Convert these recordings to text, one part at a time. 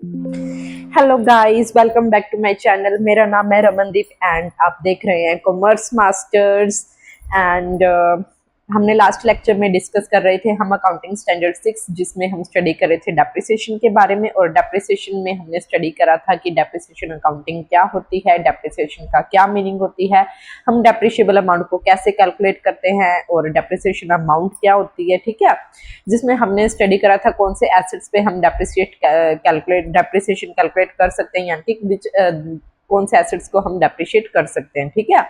Hello guys, welcome back to my channel. मेरा नाम है रमनदीप एंड आप देख रहे हैं कॉमर्स मास्टर्स। एंड हमने लास्ट लेक्चर में डिस्कस कर रहे थे हम अकाउंटिंग स्टैंडर्ड 6, जिसमें हम स्टडी कर रहे थे डेप्रिसिएशन के बारे में। और डेप्रिसिएशन में हमने स्टडी करा था कि डेप्रिसिएशन अकाउंटिंग क्या होती है, डेप्रिसिएशन का क्या मीनिंग होती है, हम डेप्रिशिएबल अमाउंट को कैसे कैलकुलेट करते हैं और डेप्रिसिएशन अमाउंट क्या होती है। ठीक है, जिसमें हमने स्टडी करा था कौन से एसेट्स पे हम डेप्रिसिएशन कैलकुलेट कर सकते हैं, यानी कि कौन से एसेट्स को हम डेप्रिशिएट कर सकते हैं। ठीक है,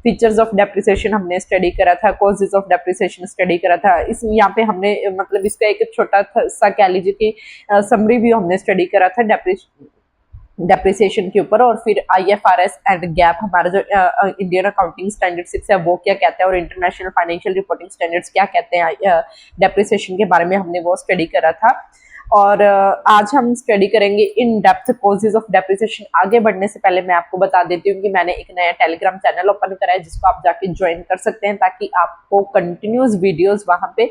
फीचर्स ऑफ डेप्रिसिएशन हमने स्टडी करा था, कॉजेज ऑफ डेप्रिसिएशन स्टडी करा था। इस यहाँ पे हमने मतलब इसका एक छोटा सा कह लीजिए कि समरी भी हमने स्टडी करा था डेप्रिसिएशन के ऊपर। और फिर IFRS एंड गैप, हमारा जो इंडियन अकाउंटिंग स्टैंडर्ड 6 है वो क्या कहता है और इंटरनेशनल फाइनेंशियल रिपोर्टिंग स्टैंडर्ड्स क्या कहते हैं डेप्रिसिएशन के बारे में, हमने वो स्टडी करा था। और आज हम स्टडी करेंगे in depth causes of depreciation. आगे बढ़ने से पहले मैं आपको बता देती हूँ कि मैंने एक नया टेलीग्राम चैनल ओपन करा है, जिसको आप जाके ज्वाइन कर सकते हैं, ताकि आपको कंटिन्यूस वीडियोस वहां पे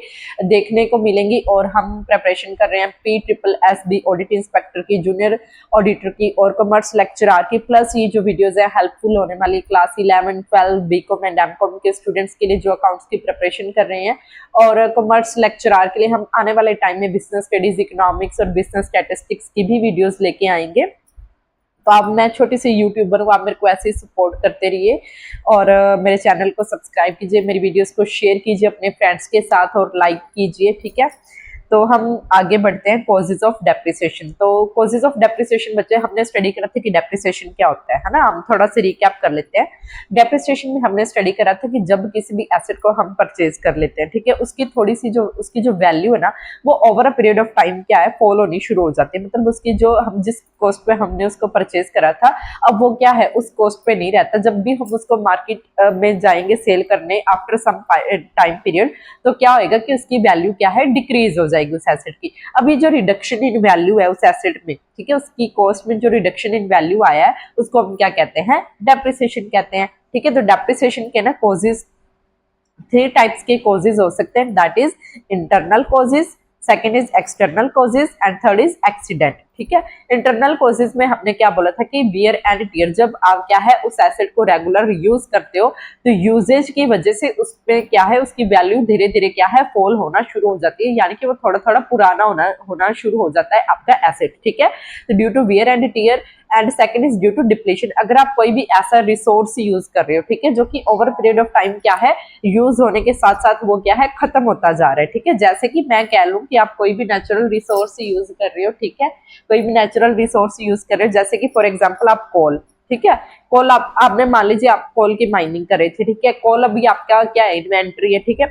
देखने को मिलेंगी। और हम प्रिपरेशन कर रहे हैं PSSB ऑडिट इंस्पेक्टर की, जूनियर ऑडिटर की और कॉमर्स लेक्चरर की। प्लस ये जो वीडियोज है हेल्पफुल होने वाली क्लास 11, 12 BCom एंड MCom के स्टूडेंट्स के लिए जो अकाउंट्स की प्रिपरेशन कर रहे हैं। और कॉमर्स लेक्चरर के लिए हम आने वाले टाइम में बिजनेस स्टडीज, इकोनॉमिक्स और बिजनेस स्टैटिस्टिक्स की भी वीडियोस लेके आएंगे। तो अब मैं छोटी सी यूट्यूबर हूँ, आप मेरे को ऐसे ही सपोर्ट करते रहिए और मेरे चैनल को सब्सक्राइब कीजिए, मेरी वीडियोस को शेयर कीजिए अपने फ्रेंड्स के साथ और लाइक कीजिए। ठीक है, तो हम आगे बढ़ते हैं कॉजेज ऑफ डेप्रिसिएशन। तो कॉजेज ऑफ डेप्रिसिएशन बच्चे हमने स्टडी करा था कि डेप्रिसिएशन क्या होता है ना। हम थोड़ा सा रिकैप कर लेते हैं। डेप्रिसिएशन में हमने स्टडी करा था कि जब किसी भी एसेट को हम परचेज कर लेते हैं, ठीक है, उसकी थोड़ी सी जो उसकी जो वैल्यू है ना, वो over a period of time क्या है, फॉल होनी शुरू हो जाती है। मतलब उसकी जो हम जिस कॉस्ट पे हमने उसको परचेज करा था, अब वो क्या है उस कॉस्ट पे नहीं रहता। जब भी हम उसको मार्केट में जाएंगे सेल करने आफ्टर सम टाइम पीरियड, तो क्या होएगा कि उसकी वैल्यू क्या है, डिक्रीज हो जाएगी उस एसेट की। अभी जो रिडक्शन इन वैल्यू है उस एसेट में, ठीक है, उसकी कॉस्ट में जो रिडक्शन इन वैल्यू आया है, उसको हम क्या कहते हैं, डेप्रिसिएशन कहते हैं। ठीक है, तो डेप्रिसिएशन के ना कॉजेज, 3 टाइप्स के कॉजेज हो सकते हैं, that is internal causes, second is external causes and third is accident. ठीक है, इंटरनल कॉजेज में हमने क्या बोला था कि वियर एंड टियर, जब आप क्या है उस एसेट को रेगुलर यूज करते हो, तो यूजेज की वजह से उसमें क्या है उसकी वैल्यू धीरे धीरे क्या है फॉल होना शुरू हो जाती है, यानी कि वो थोड़ा थोड़ा पुराना होना शुरू हो जाता है आपका एसेट। ठीक है, तो due to wear and tear and second is due to depletion. अगर आप कोई भी ऐसा रिसोर्स यूज कर रहे हो, ठीक है, जो कि ओवर पीरियड ऑफ टाइम क्या है यूज होने के साथ साथ वो क्या है खत्म होता जा रहा है। ठीक है, जैसे कि मैं कह लूं कि आप कोई भी नेचुरल रिसोर्स यूज कर रहे हो, ठीक है, कोई भी नेचुरल रिसोर्स यूज कर रहे हो, जैसे कि फॉर एग्जांपल आप कोल, ठीक है, कोल आपने मान लीजिए आप कोल की माइनिंग कर रहे थे, ठीक है, कोल अभी आपका क्या इन्वेंट्री है, ठीक है,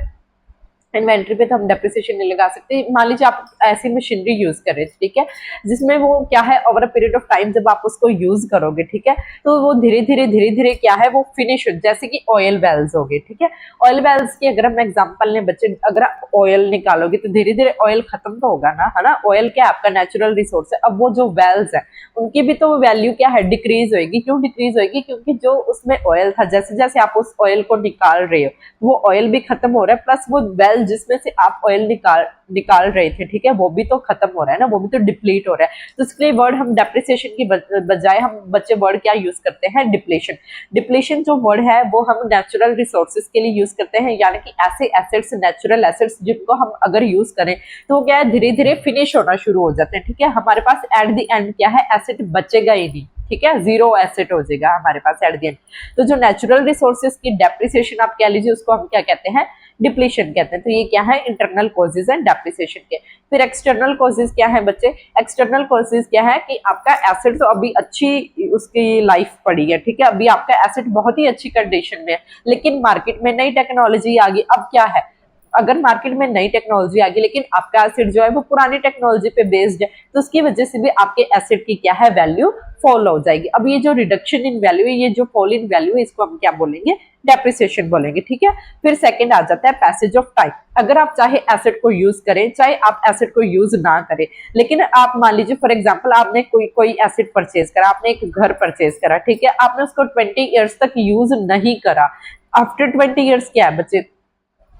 इन्वेंट्री पे तो हम डेप्रिसिएशन नहीं लगा सकते। मान लीजिए आप ऐसी मशीनरी यूज कर रहे थे, ठीक है, जिसमें वो क्या है over a period of time जब आप उसको यूज करोगे, ठीक है, तो वो धीरे धीरे क्या है वो फिनिश हो, जैसे कि ऑयल वेल्स हो गए। ठीक है, ऑयल वेल्स की अगर हम एग्जांपल लें बच्चे, अगर आप ऑयल निकालोगे तो धीरे धीरे ऑयल खत्म तो होगा ना, है ना। ऑयल क्या है आपका नेचुरल रिसोर्स है। अब वो जो वेल्स है उनकी भी तो वैल्यू क्या है डिक्रीज होगी। क्यों डिक्रीज होगी? क्योंकि जो उसमें ऑयल था, जैसे जैसे आप उस ऑयल को निकाल रहे हो वो ऑयल भी खत्म हो रहा है, प्लस वो वेल जिसमें से आप ऑयल निकाल रहे थे, ठीक है, वो भी तो खत्म हो रहा है ना, वो भी तो डिप्लीट हो रहा है। तो इसके लिए वर्ड हम डेप्रिसिएशन की बजाय हम बच्चे वर्ड क्या यूज करते हैं, डिप्लेशन। डिप्लेशन जो वर्ड है वो हम नेचुरल रिसोर्सेज के लिए यूज करते हैं, यानी कि ऐसे एसेट्स, नेचुरल एसेट्स जिनको हम अगर यूज करें तो वो क्या है धीरे धीरे फिनिश होना शुरू हो जाते हैं। ठीक है, हमारे पास एट द एंड क्या है एसेट बचेगा ही नहीं। ठीक है, जीरो एसेट हो जाएगा हमारे पास एट द एंड। तो जो नेचुरल रिसोर्सेज की डेप्रिसिएशन आप कह लीजिए, उसको हम क्या कहते हैं, डिप्लीशन कहते हैं। तो ये क्या है इंटरनल कॉजेज एंड डेप्रिसिएशन के। फिर एक्सटर्नल कॉजेज क्या है बच्चे, एक्सटर्नल कॉजेज क्या है कि आपका एसेट तो अभी अच्छी उसकी लाइफ पड़ी है, ठीक है, अभी आपका एसेट बहुत ही अच्छी कंडीशन में है, लेकिन मार्केट में नई टेक्नोलॉजी आ गई। अब क्या है, अगर मार्केट में नई टेक्नोलॉजी आ गई लेकिन आपका एसेट जो है वो पुरानी टेक्नोलॉजी पे बेस्ड है, तो उसकी वजह से भी आपके एसेट की क्या है वैल्यू फॉल हो जाएगी। अब ये जो रिडक्शन इन वैल्यू है, ये जो फॉल इन वैल्यू है, इसको हम क्या बोलेंगे, डेप्रिसिएशन बोलेंगे। ठीक है, फिर सेकंड आ जाता है पैसेज ऑफ टाइम। अगर आप चाहे एसेट को यूज करें चाहे आप एसेट को यूज ना करें, लेकिन आप मान लीजिए फॉर एग्जांपल आपने कोई एसेट परचेज करा, आपने एक घर परचेज करा, ठीक है, आपने उसको 20 ईयर्स तक यूज नहीं करा। आफ्टर 20 ईयर्स क्या है बच्चे,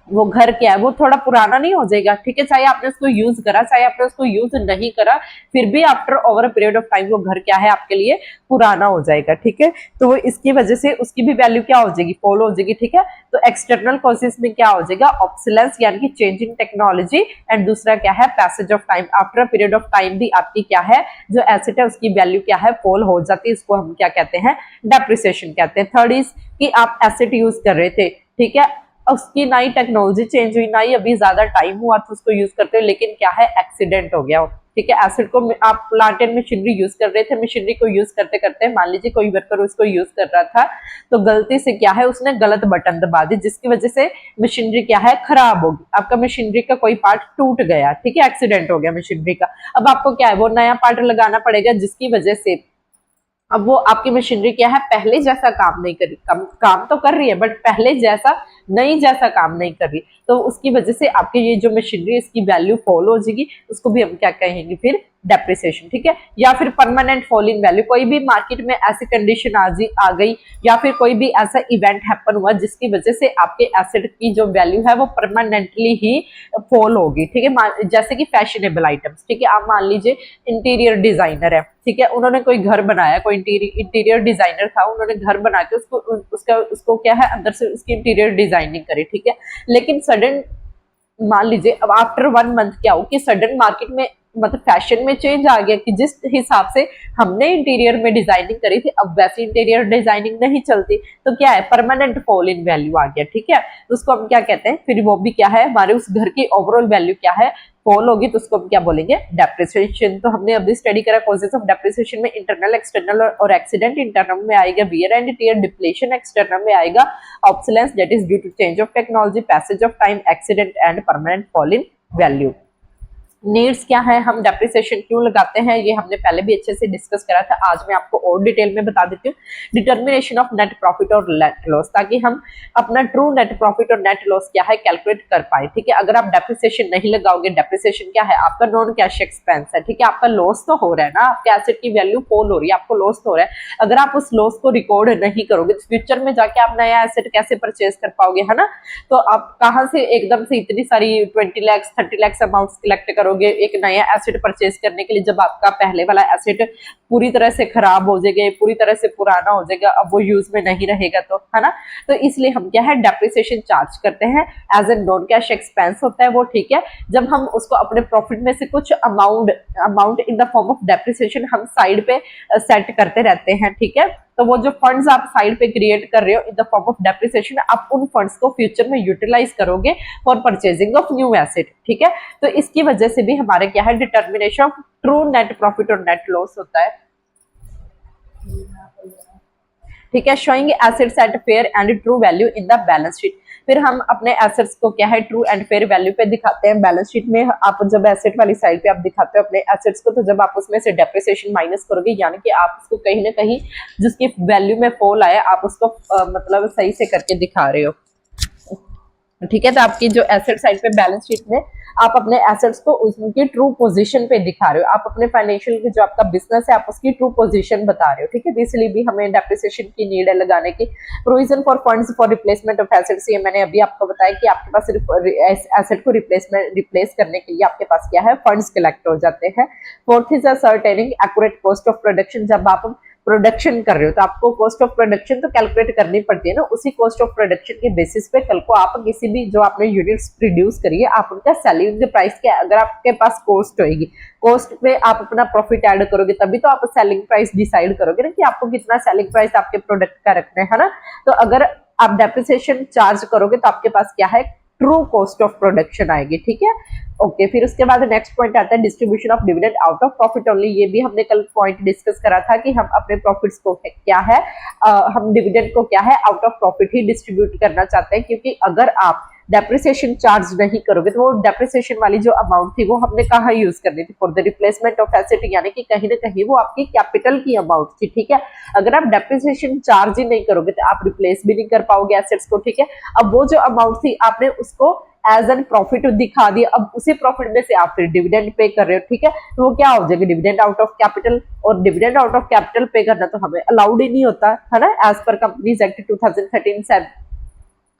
वो घर क्या है वो थोड़ा पुराना नहीं हो जाएगा, ठीक है, चाहे आपने उसको यूज करा चाहे आपने उसको यूज नहीं करा, फिर भी after over a period of time वो घर क्या है आपके लिए पुराना हो जाएगा, ठीक है। तो वो इसकी वजह से उसकी भी वैल्यू क्या हो जाएगी, फॉलो हो जाएगी, ठीक है। तो एक्सटर्नल कॉजेस में क्या हो जाएगा, ऑब्सोलेंस यानी कि चेंज इन टेक्नोलॉजी, एंड दूसरा क्या है, passage of time, after period of time भी आपकी क्या है जो एसेट है उसकी वैल्यू क्या है फॉल हो जाती है, इसको हम क्या कहते हैं, डेप्रिसिएशन कहते हैं। थर्ड इज कि आप एसेट यूज कर रहे थे, ठीक है, उसकी ना ही टेक्नोलॉजी चेंज हुई ना ही अभी ज्यादा टाइम हुआ तो उसको यूज करते हो, लेकिन क्या है एक्सीडेंट हो गया, ठीक है। एसिड को आप प्लांट एंड मशीनरी यूज कर रहे थे, मशीनरी को यूज करते करते मान लीजिए कोई वर्कर उसको यूज कर रहा था तो गलती से क्या है उसने गलत बटन दबा दी, जिसकी वजह से मशीनरी क्या है खराब होगी, आपका मशीनरी का कोई पार्ट टूट गया, ठीक है, एक्सीडेंट हो गया मशीनरी का। अब आपको क्या है वो नया पार्ट लगाना पड़ेगा, जिसकी वजह से अब वो आपकी मशीनरी क्या है पहले जैसा काम नहीं करी, काम तो कर रही है बट पहले जैसा नई जैसा काम नहीं कर रही, तो उसकी वजह से आपकी ये जो मशीनरी इसकी वैल्यू फॉल हो जाएगी, उसको भी हम क्या कहेंगे फिर डेप्रिसिएशन, ठीक है। या फिर परमानेंट फॉल इन वैल्यू, कोई भी मार्केट में ऐसी कंडीशन आ गई या फिर कोई भी ऐसा इवेंट हैपन हुआ जिसकी वजह से आपके एसेट की जो वैल्यू है वो परमानेंटली ही फॉल होगी, ठीक है। जैसे कि फैशनेबल आइटम्स, ठीक है, आप मान लीजिए इंटीरियर डिजाइनर है, ठीक है, उन्होंने कोई घर बनाया, कोई इंटीरियर डिजाइनर था, उन्होंने घर बना के उसको क्या है अंदर से उसकी इंटीरियर डिजाइनिंग करी, ठीक है, लेकिन सडन मान लीजिए अब आफ्टर 1 मंथ क्या हो कि सडन मार्केट में मतलब फैशन में चेंज आ गया कि जिस हिसाब से हमने इंटीरियर में डिजाइनिंग करी थी अब वैसी इंटीरियर डिजाइनिंग नहीं चलती, तो क्या है परमानेंट फॉल इन वैल्यू आ गया, ठीक है। तो उसको हम क्या कहते हैं फिर वो भी क्या है हमारे उस घर की ओवरऑल वैल्यू क्या है फॉल होगी, तो उसको हम क्या बोलेंगे डेप्रिसिएशन। तो हमने अभी स्टडी करा कॉजेस ऑफ डेप्रिसिएशन में इंटरनल एक्सटर्नल और एक्सीडेंट, इंटरनल में आएगा wear and tear, depletion external में आएगा obsolescence that is due to change of technology, passage of time, accident and permanent fall in value. Needs क्या है, हम डेप्रिसिएशन क्यों लगाते हैं, ये हमने पहले भी अच्छे से डिस्कस करा था, आज मैं आपको और डिटेल में बता देती हूँ। डिटर्मिनेशन ऑफ नेट प्रॉफिट और नेट लॉस, ताकि हम अपना ट्रू नेट प्रॉफिट और नेट लॉस क्या है कैलकुलेट कर पाए, ठीक है। अगर आप डेप्रिसिएशन नहीं लगाओगे, डेप्रिसिएशन क्या है आपका नॉन कैश एक्सपेंस है, ठीक है, आपका लॉस तो हो रहा है ना, आपके एसेट की वैल्यू फॉल हो रही है, आपको लॉस तो हो रहा है। अगर आप उस लॉस को रिकॉर्ड नहीं करोगे तो फ्यूचर में जाके आप नया एसेट कैसे परचेज कर पाओगे, है ना। तो आप कहाँ से एकदम से इतनी सारी 20 लाख 30 लाख अमाउंट कलेक्ट करोगे एक नया एसेट परचेज करने के लिए, जब आपका पहले वाला एसेट पूरी तरह से खराब हो जाएगा, पूरी तरह से पुराना हो जाएगा, अब वो यूज में नहीं रहेगा, तो है ना। तो इसलिए हम क्या है डेप्रिसिएशन चार्ज करते हैं as a non cash expense होता है वो, ठीक है। जब हम उसको अपने प्रॉफिट में से कुछ amount in the form of depreciation हम साइड पे सेट करते रहते हैं, ठीक है। तो वो जो फंड्स आप साइड पे क्रिएट कर रहे हो in the form of depreciation, आप उन फंड्स को फ्यूचर में यूटिलाइज करोगे for purchasing of new asset, ठीक है। तो इसकी वजह से भी हमारे क्या है determination of true net profit और नेट लॉस होता है, ठीक है। Showing assets at fair and true value in the balance sheet, फिर हम अपने एसेट्स को क्या है ट्रू एंड फेयर वैल्यू पे दिखाते हैं बैलेंस शीट में। आप जब एसेट वाली साइड पे आप दिखाते हो अपने एसेट्स को, तो जब आप उसमें से डेप्रिसिएशन माइनस करोगे यानी कि आप उसको कहीं ना कहीं जिसकी वैल्यू में फॉल आया आप उसको मतलब सही से करके दिखा रहे हो, ठीक है। तो आपकी जो एसेट साइड पे बैलेंस शीट में आप अपने एसेट्स को उनकी ट्रू पोजीशन पे दिखा रहे हो, आप अपने फाइनेंशियल की जो आपका बिजनेस है आप उसकी ट्रू पोजीशन बता रहे हो, ठीक है। इसलिए भी हमें डेप्रिसिएशन की नीड है लगाने की। Provision for funds for replacement of assets, ये मैंने अभी आपको बताया कि आपके पास एसेट को रिप्लेस करने के लिए आपके पास क्या है फंड्स कलेक्ट हो जाते हैं। Fourth is ascertaining accurate cost of production, जब आप प्रोडक्शन कर रहे हो तो आपको कॉस्ट ऑफ प्रोडक्शन तो कैलकुलेट करनी पड़ती है ना, उसी कॉस्ट ऑफ प्रोडक्शन के बेसिस पे कल को आप किसी भी जो आपने यूनिट्स प्रोड्यूस करी है आप उनका सेलिंग प्राइस क्या, अगर आपके पास कॉस्ट होगी, कॉस्ट पे आप अपना प्रॉफिट ऐड करोगे तभी तो आप सेलिंग प्राइस डिसाइड करोगे ना कि आपको कितना सेलिंग प्राइस आपके प्रोडक्ट का रखना है ना। तो अगर आप डेप्रिसिएशन चार्ज करोगे तो आपके पास क्या है ट्रू कॉस्ट ऑफ प्रोडक्शन आएगी, ठीक है। ओके, फिर उसके बाद नेक्स्ट पॉइंट आता है distribution of dividend out of profit only. ये भी हमने कल पॉइंट डिस्कस करा था कि हम अपने प्रॉफिट्स को क्या है हम डिविडेंड को क्या है out of profit he distribute करना चाहते हैं, क्योंकि अगर आप डेप्रिसिएशन चार्ज नहीं करोगे तो वो डेप्रिसिएशन वाली जो अमाउंट थी वो हमने कहाँ यूज करनी थी for the replacement of asset, यानी कि कहीं ना कहीं वो आपकी कैपिटल की अमाउंट थी, ठीक है। अगर आप डेप्रिसिएशन चार्ज ही नहीं करोगे तो आप रिप्लेस भी नहीं कर पाओगे एसेट्स को, ठीक है। अब वो जो अमाउंट थी आपने उसको एज एन प्रॉफिट दिखा दिया, अब उसी प्रॉफिट में से आप फिर डिविडेंड पे कर रहे हो, ठीक है। तो वो क्या हो जाएगा डिविडेंड आउट ऑफ कैपिटल, और डिविडेंड आउट ऑफ कैपिटल पे करना तो हमें अलाउड ही नहीं होता है ना, as per companies act 2013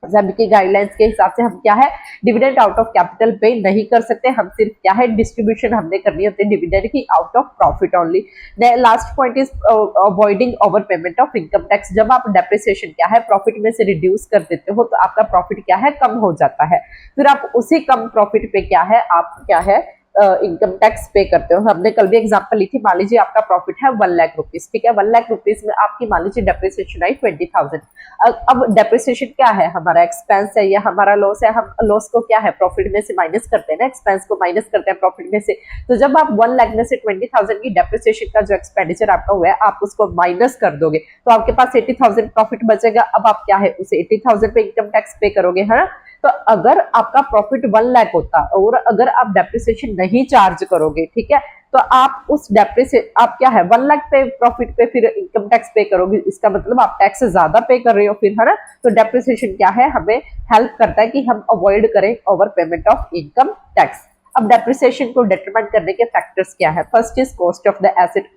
SEBI की गाइडलाइंस के हिसाब से हम क्या है डिविडेंड आउट ऑफ कैपिटल पे नहीं कर सकते, हम सिर्फ क्या है डिस्ट्रीब्यूशन हमने करनी होती है डिविडेंड की out of profit only. Last point is avoiding over payment of income tax. जब आप डेप्रिसिएशन क्या है प्रॉफिट में से रिड्यूस कर देते हो तो आपका प्रॉफिट क्या है कम हो जाता है, फिर आप उसी कम प्रॉफिट पे क्या है आप क्या है इनकम टैक्स पे करते हो। हमने कल भी एग्जांपल ली थी, मान लीजिए आपका प्रॉफिट है 1 लाख रुपीज, ठीक है 1 लाख रुपीज में आपकी मान लीजिए डेप्रिसिएशन आई 20,000। अब डेप्रिसिएशन क्या है हमारा एक्सपेंस है या हमारा लॉस है, हम लॉस को क्या है प्रॉफिट में से माइनस करते हैं ना, एक्सपेंस को माइनस करते हैं प्रॉफिट में से। तो जब आप 1 लाख में से 20,000 की डेप्रिसिएशन का जो एक्सपेंडिचर आपका हुआ है आप उसको माइनस कर दोगे तो आपके पास 80,000 प्रॉफिट बचेगा। अब आप क्या है उसे 80,000 पे इनकम टैक्स पे करोगे, है ना। तो अगर आपका प्रॉफिट 1 लाख होता और अगर आप डेप्रिसिएशन नहीं चार्ज करोगे, ठीक है, तो आप उस आप क्या है 1 लाख पे प्रॉफिट पे फिर इनकम टैक्स पे करोगे, इसका मतलब आप टैक्स ज्यादा पे कर रहे हो फिर, है ना। तो डेप्रिसिएशन क्या है हमें हेल्प करता है कि हम अवॉइड करें over payment of income tax. अब डेप्रिसिएशन को डिटरमाइन करने के फैक्टर्स क्या है। First is cost of the asset,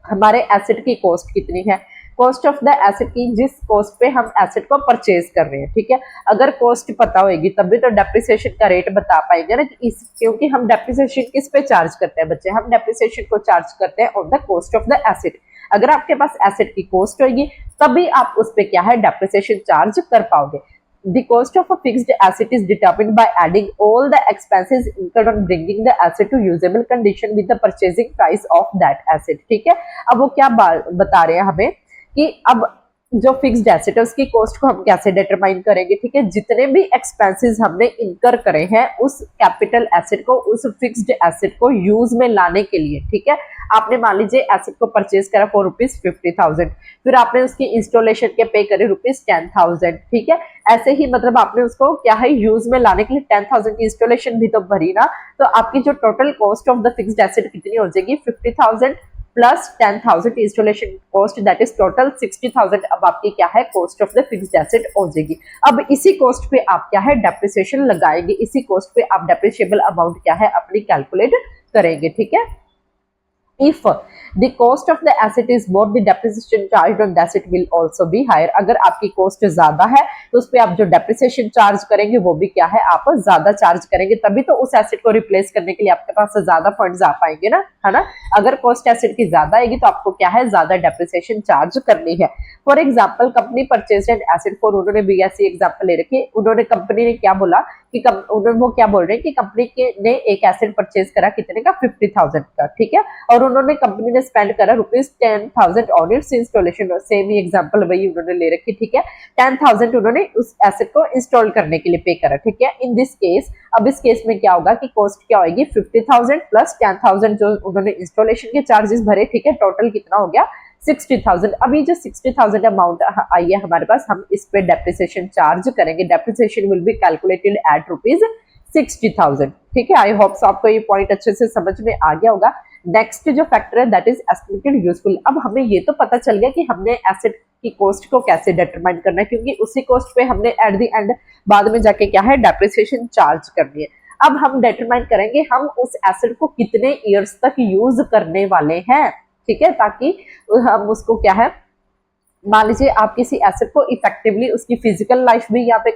हमारे एसेट की कॉस्ट कितनी है, कॉस्ट ऑफ द एसेट की जिस कॉस्ट पे हम एसेट को परचेज कर रहे हैं, ठीक है। अगर कॉस्ट पता होगी तभी तो डेप्रिसिएशन का रेट बता पाएंगे ना कि क्योंकि हम डेप्रिसिएशन किस पे चार्ज करते हैं बच्चे, हम डेप्रिसिएशन को चार्ज करते हैं on the cost of the asset. अगर आपके पास एसेट की कॉस्ट होगी तभी आप उस पे क्या है डेप्रिसिएशन चार्ज कर पाओगे। The cost of a fixed asset is determined by adding all the expenses incurred on bringing the asset to usable condition with the purchasing price of that asset, ठीक है। अब वो क्या बता रहे हैं हमें कि अब जो फिक्स्ड एसेट है उसकी कॉस्ट को हम कैसे डिटरमाइन करेंगे, ठीक है। जितने भी एक्सपेंसेस हमने इनकर करे हैं उस कैपिटल एसेट को, उस फिक्स्ड एसेट को यूज में लाने के लिए, ठीक है। आपने मान लीजिए एसेट को परचेज करा फॉर ₹50,000, फिर आपने उसकी इंस्टॉलेशन के पे करे ₹10,000, ठीक है। ऐसे ही मतलब आपने उसको क्या है यूज में लाने के लिए 10,000 की इंस्टॉलेशन भी तो भरी ना, तो आपकी जो total cost of the fixed asset कितनी हो जाएगी 50,000 plus 10,000 installation cost, that is total 60,000। अब आपकी क्या है cost of the fixed asset हो जाएगी। अब इसी कॉस्ट पे आप क्या है डेप्रिसिएशन लगाएंगे, इसी कॉस्ट पे आप डेप्रिशिएबल अमाउंट क्या है अपनी कैलकुलेट करेंगे, ठीक है। If the cost of the asset is more, the depreciation charged on the asset will also be higher। अगर आपकी कॉस्ट ज्यादा है तो उस पे आप जो डेप्रिसिएशन चार्ज करेंगे वो भी क्या है आप ज्यादा चार्ज करेंगे, तभी तो उस एसेट को रिप्लेस करने के लिए आपके पास ज्यादा फंड्स आ पाएंगे ना, है ना। अगर कॉस्ट एसेट की ज्यादा आएगी तो आपको क्या है ज्यादा डेप्रिसिएशन चार्ज करनी है। For example company purchase an asset for, उन्होंने भी ऐसी एग्जाम्पल ले रखी, उन्होंने कंपनी ने क्या बोला कि उन्होंने वो क्या बोल रहे हैं कि कंपनी ने एक एसेट परचेज करा कितने का 50,000 का, ठीक है, और उन्होंने कंपनी ने स्पेंड करा ₹10,000 on it's installation. Same he example वही उन्होंने ले रखी, ठीक है। 10,000 उन्होंने उस एसेट को इंस्टॉल करने के लिए पे करा, ठीक है। इन दिस केस, अब इस केस में क्या होगा कि कॉस्ट क्या होगी 50,000 प्लस 10,000 जो उन्होंने इंस्टॉलेशन के चार्जेस भरे, ठीक है, टोटल कितना हो गया 60,000। अभी जो 60,000 अमाउंट आई है हमारे पास, हम इस पे डेप्रिसिएशन चार्ज करेंगे। Depreciation will be calculated at ₹60,000, ठीक है। आई होप आपको ये पॉइंट अच्छे से समझ में आ गया होगा। नेक्स्ट जो फैक्टर है दैट इज एस्टिमेटेड यूजफुल। अब हमें ये तो पता चल गया कि हमने एसेट की कॉस्ट को कैसे डिटरमाइन करना है, क्योंकि उसी कॉस्ट पे हमने एट द एंड बाद में जाके क्या है डेप्रिसिएशन चार्ज करनी है। अब हम डिटरमाइन करेंगे हम उस एसेट को कितने ईयर्स तक यूज करने वाले हैं, ठीक है, ताकि हम उसको क्या है मान लीजिए आप किसी एसेट को इफेक्टिवली उसकी फिजिकल लाइफ भी यहाँ पे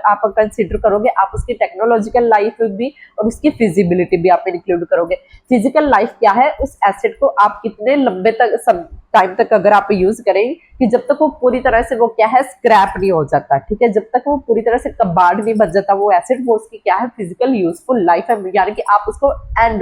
आप कंसीडर करोगे, आप उसकी टेक्नोलॉजिकल लाइफ भी और उसकी फिजिबिलिटी भी आप इंक्लूड करोगे। फिजिकल लाइफ क्या है, उस एसेट को आप कितने लंबे तक टाइम तक अगर आप यूज करें कि जब तक वो पूरी तरह से वो क्या है स्क्रैप नहीं हो जाता, ठीक है, जब तक वो पूरी तरह से कबाड़ नहीं बच जाता वो एसेट, वो उसकी क्या है फिजिकल यूजफुल लाइफ है, यानी कि आप उसको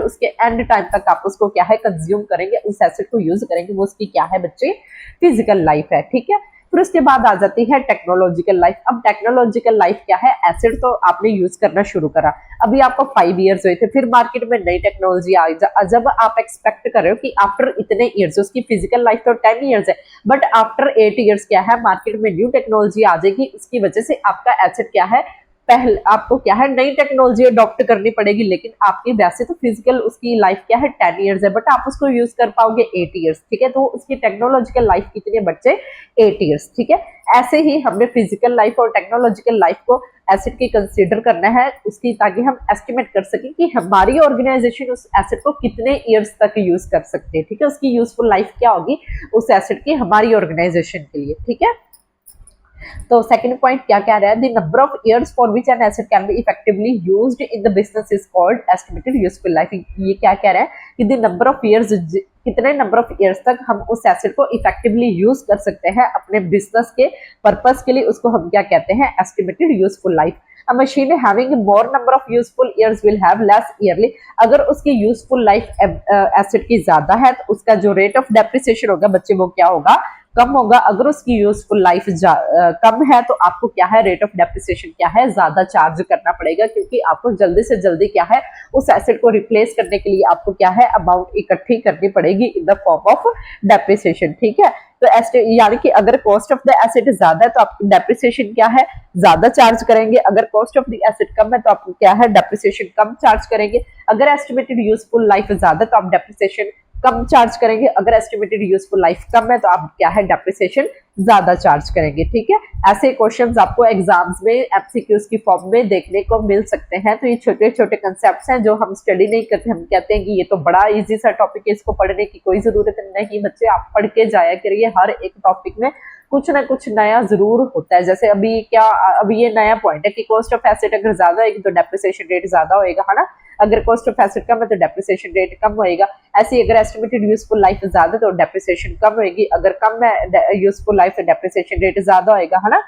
उसके एंड टाइम तक आप उसको क्या है कंज्यूम करेंगे, उस एसेट को यूज करेंगे, वो उसकी क्या है बच्चे फिजिकल लाइफ है, ठीक है। फिर उसके बाद आ जाती है टेक्नोलॉजिकल लाइफ। अब टेक्नोलॉजिकल लाइफ क्या है, एसेट तो आपने यूज करना शुरू करा, अभी आपको 5 इयर्स हुए थे, फिर मार्केट में नई टेक्नोलॉजी आई, जब आप एक्सपेक्ट कर रहे हो कि आफ्टर इतने इयर्स, उसकी फिजिकल लाइफ तो 10 इयर्स है, बट आफ्टर 8 इयर्स क्या है मार्केट में न्यू टेक्नोलॉजी आ जाएगी, उसकी वजह से आपका एसेट क्या है पहले आपको क्या है नई टेक्नोलॉजी अडॉप्ट करनी पड़ेगी, लेकिन आपकी वैसे तो फिजिकल उसकी लाइफ क्या है 10 इयर्स है, बट आप उसको यूज कर पाओगे 8 इयर्स, ठीक है। तो उसकी टेक्नोलॉजिकल लाइफ कितनी है बच्चे 8 इयर्स, ठीक है। ऐसे ही हमने फिजिकल लाइफ और टेक्नोलॉजिकल लाइफ को एसेट की कंसीडर करना है उसकी, ताकि हम एस्टिमेट कर सकें कि हमारी ऑर्गेनाइजेशन उस एसेट को कितने इयर्स तक यूज कर सकते हैं, ठीक है, उसकी यूजफुल लाइफ क्या होगी उस एसेट की हमारी ऑर्गेनाइजेशन के लिए, ठीक है। तो सेकंड पॉइंट क्या कह रहा है, the number of years for which an asset can be effectively used in the business is called estimated useful life. ये क्या कह रहा है कि द नंबर ऑफ ईयर्स, कितने नंबर ऑफ ईयर्स तक हम उस एसेट को इफेक्टिवली यूज कर सकते हैं अपने बिजनेस के पर्पस के लिए, उसको हम क्या कहते हैं, estimated useful life. A machine having more number of useful years will have less yearly। अगर उसकी यूजफुल लाइफ एसेट की ज्यादा है तो उसका जो रेट ऑफ डेप्रिसिएशन होगा बच्चे वो क्या होगा, कम होगा। अगर उसकी यूजफुल लाइफ कम है तो आपको क्या है, रेट ऑफ डेप्रिसिएशन क्या है, ज्यादा चार्ज करना पड़ेगा, क्योंकि आपको जल्दी से जल्दी क्या है, उस एसेट को रिप्लेस करने के लिए आपको क्या है, अमाउंट इकट्ठी करनी पड़ेगी in the form of depreciation. ठीक है, तो यानी कि अगर कॉस्ट ऑफ द एसेट ज्यादा है तो आप डेप्रिसिएशन क्या है, ज्यादा चार्ज करेंगे। अगर कॉस्ट ऑफ द एसेट कम है तो आप क्या है, डेप्रिसिएशन कम चार्ज करेंगे। अगर एस्टिमेटेड यूजफुल लाइफ ज्यादा तो आप डेप्रिसिएशन कम चार्ज करेंगे। अगर एस्टिमेटेड यूजफुल लाइफ कम है तो आप क्या है, डेप्रिसिएशन ज्यादा चार्ज करेंगे। ठीक है, ऐसे क्वेश्चंस आपको एग्जाम्स में एमसीक्यूज की फॉर्म में देखने को मिल सकते हैं। तो ये छोटे छोटे कंसेप्ट्स हैं जो हम स्टडी नहीं करते, हम कहते हैं कि ये तो बड़ा इजी सा टॉपिक है, इसको पढ़ने की कोई जरूरत नहीं। बच्चे आप पढ़ के जाया करिए, हर एक टॉपिक में कुछ ना कुछ नया जरूर होता है। जैसे अभी ये नया पॉइंट है कि कॉस्ट ऑफ एसेट अगर ज्यादा होगी तो डेप्रिसिएशन रेट ज्यादा होएगा, है ना। अगर कॉस्ट ऑफ एसेट कम है तो डेप्रिसिएशन रेट कम होएगा। ऐसे अगर एस्टिमेटेड यूजफुल लाइफ ज्यादा तो डेप्रिसिएशन कम होएगी, अगर कम है यूजफुल लाइफ तो डेप्रिसिएशन रेट ज्यादा होएगा, है ना।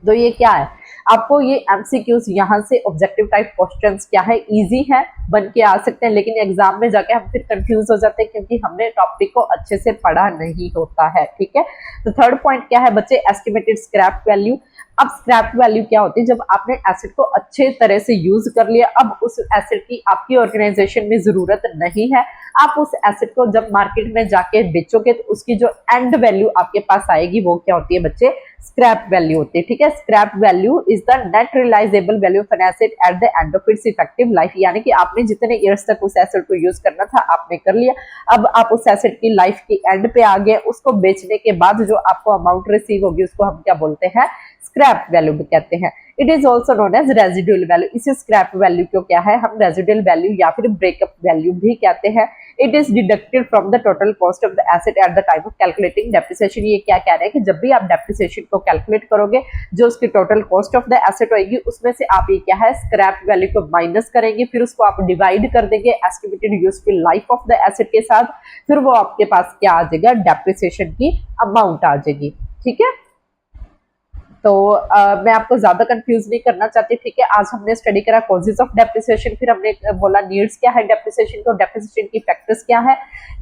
तो ये क्या है, आपको ये एमसीक्यूज यहाँ से ऑब्जेक्टिव टाइप क्वेश्चंस क्या है, इजी है, बन के आ सकते हैं, लेकिन एग्जाम में जाके हम फिर कंफ्यूज हो जाते हैं क्योंकि हमने टॉपिक को अच्छे से पढ़ा नहीं होता है। ठीक है, तो थर्ड पॉइंट क्या है बच्चे, एस्टिमेटेड स्क्रैप वैल्यू। अब स्क्रैप वैल्यू क्या होती है, जब आपने एसेट को अच्छे तरह से यूज कर लिया, अब उस एसेट की आपकी ऑर्गेनाइजेशन में जरूरत नहीं है, आप उस एसेट को जब मार्केट में जाके बेचोगे तो उसकी जो एंड वैल्यू आपके पास आएगी वो क्या होती है बच्चे, स्क्रैप वैल्यू होती है। ठीक है, scrap value is the net realisable value of an asset at the end of its effective life. यानी कि आपने जितने ईयर्स तक उस एसेट को यूज करना था आपने कर लिया, अब आप उस एसेट की लाइफ की एंड पे आ गए, उसको बेचने के बाद जो आपको अमाउंट रिसीव होगी उसको हम क्या बोलते हैं, स्क्रैप वैल्यू भी कहते हैं। It is also known as residual value. इसे स्क्रैप वैल्यू को क्या है, हम रेजिडुअल वैल्यू या फिर ब्रेकअप वैल्यू भी कहते हैं। It is deducted from the total cost of the asset at the time of calculating depreciation. ये क्या कह रहे हैं कि जब भी आप डेप्रिसिएशन को कैलकुलेट करोगे, जो उसकी total cost of the asset होगी उसमें से आप ये क्या है, स्क्रैप वैल्यू को माइनस करेंगे, फिर उसको आप डिवाइड कर देंगे estimated useful life of the asset के साथ, फिर वो आपके पास क्या आ जाएगा, डेप्रिसिएशन की अमाउंट आ जाएगी। ठीक है, तो मैं आपको ज्यादा कंफ्यूज नहीं करना चाहती। ठीक है, आज हमने स्टडी करा कॉजेज ऑफ डेप्रिसिएशन, फिर हमने बोला नीड्स क्या है डेप्रिसिएशन को, डेप्रिसिएशन की फैक्टर्स क्या है।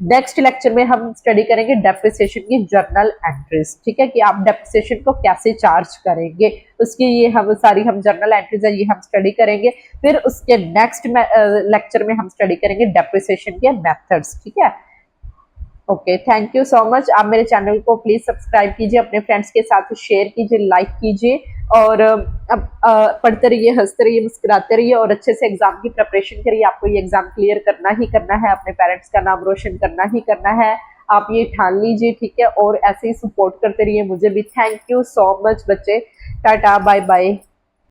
नेक्स्ट लेक्चर में हम स्टडी करेंगे डेप्रिसिएशन की जर्नल एंट्रीज। ठीक है, कि आप डेप्रिसिएशन को कैसे चार्ज करेंगे, उसकी ये हम जर्नल एंट्रीज है ये हम स्टडी करेंगे। फिर उसके नेक्स्ट लेक्चर में हम स्टडी करेंगे डेप्रिसिएशन के मेथड्स। ठीक है, okay, thank you so much. आप मेरे चैनल को प्लीज सब्सक्राइब कीजिए, अपने फ्रेंड्स के साथ शेयर कीजिए, लाइक कीजिए, और अब पढ़ते रहिए, हंसते रहिए, मुस्कुराते रहिए, और अच्छे से एग्जाम की प्रिपरेशन करिए। आपको ये एग्जाम क्लियर करना ही करना है, अपने पेरेंट्स का नाम रोशन करना ही करना है, आप ये ठान लीजिए। ठीक है, और ऐसे ही सपोर्ट करते रहिए मुझे भी। थैंक यू सो मच बच्चे, टाटा बाय बाय।